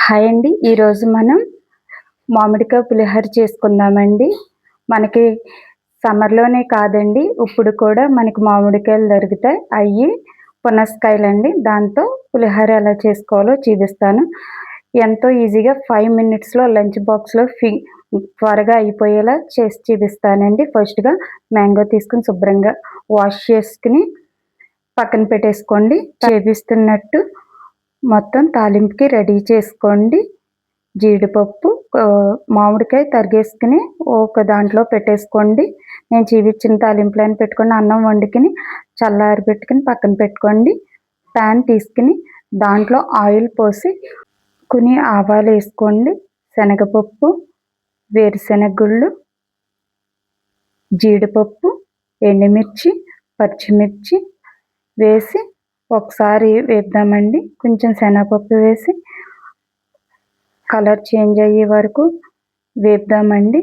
Hi అండి. ఈరోజు మనం మామిడికాయ పులిహోర చేసుకుందామండి. మనకి సమ్మర్‌లోనే కాదండి, ఇప్పుడు కూడా మనకి మామిడికాయలు దొరుకుతాయి. అయ్యి పునసకాయలండి. దాంతో పులిహోర ఎలా చేసుకోవాలో చూపిస్తాను. ఎంతో ఈజీగా 5 మినిట్స్‌లో లంచ్ బాక్స్‌లో త్వరగా అయిపోయేలా చేసి చూపిస్తానండి. ఫస్ట్‌గా మ్యాంగో తీసుకొని శుభ్రంగా వాష్ చేసుకొని పక్కన పెట్టేసుకోండి. చేపిస్తున్నట్టు మొత్తం తాలింపుకి రెడీ చేసుకోండి. జీడిపప్పు, మామిడికాయ తరిగేసుకుని ఒక దాంట్లో పెట్టేసుకోండి. నేను చూపించిన తాలింపులను పెట్టుకొని అన్నం వండుకొని చల్లారబెట్టుకొని పక్కన పెట్టుకోండి. ప్యాన్ తీసుకుని దాంట్లో ఆయిల్ పోసి కొన్ని ఆవాలు వేసుకోండి, శనగపప్పు, వేరుశెనగ గుళ్ళు, జీడిపప్పు, ఎండుమిర్చి, పచ్చిమిర్చి వేసి ఒకసారి వేద్దామండి. కొంచెం శనగపప్పు వేసి కలర్ చేంజ్ అయ్యే వరకు వేద్దామండి.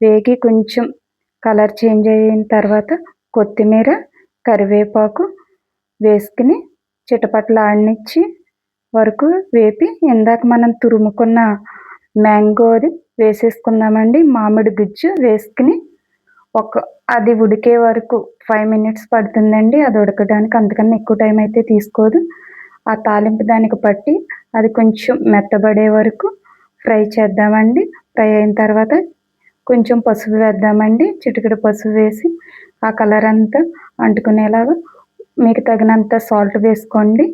వేగి కొంచెం కలర్ చేంజ్ అయిన తర్వాత కొత్తిమీర, కరివేపాకు వేసుకుని చిటపటలాడనిచ్చి వరకు వేపి ఇందాక మనం తురుముకున్న మ్యాంగోది వేసేసుకుందామండి. మామిడి గుజ్జు వేసుకుని అది ఉడికే వరకు 5 మినిట్స్ పడుతుందండి. అది ఉడకడానికి అంతకన్నా ఎక్కువ టైం అయితే తీసుకోదు. ఆ తాలింపు దానికి పట్టి అది కొంచెం మెత్తబడే వరకు ఫ్రై చేద్దామండి. ఫ్రై అయిన తర్వాత కొంచెం పసుపు వేద్దామండి. చిటికెడు పసుపు వేసి ఆ కలర్ అంతా అంటుకునేలాగా మీకు తగినంత సాల్ట్ వేసుకోండి.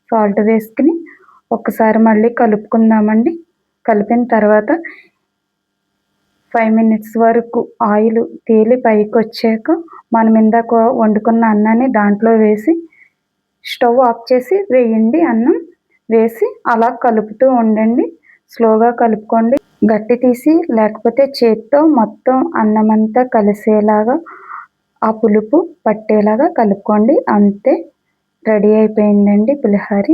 సాల్ట్ వేసుకుని ఒక్కసారి మళ్ళీ కలుపుకుందామండి. కలిపిన తర్వాత 5 మినిట్స్ వరకు ఆయిల్ తేలి పైకి వచ్చాక మనం ఇందాక వండుకున్న అన్నాన్ని దాంట్లో వేసి స్టవ్ ఆఫ్ చేసి వేయండి. అన్నం వేసి అలా కలుపుతూ ఉండండి. స్లోగా కలుపుకోండి. గట్టి తీసి లేకపోతే చేత్తో మొత్తం అన్నం అంతా కలిసేలాగా ఆ పులుపు పట్టేలాగా కలుపుకోండి. అంతే, రెడీ అయిపోయిందండి పులిహోర.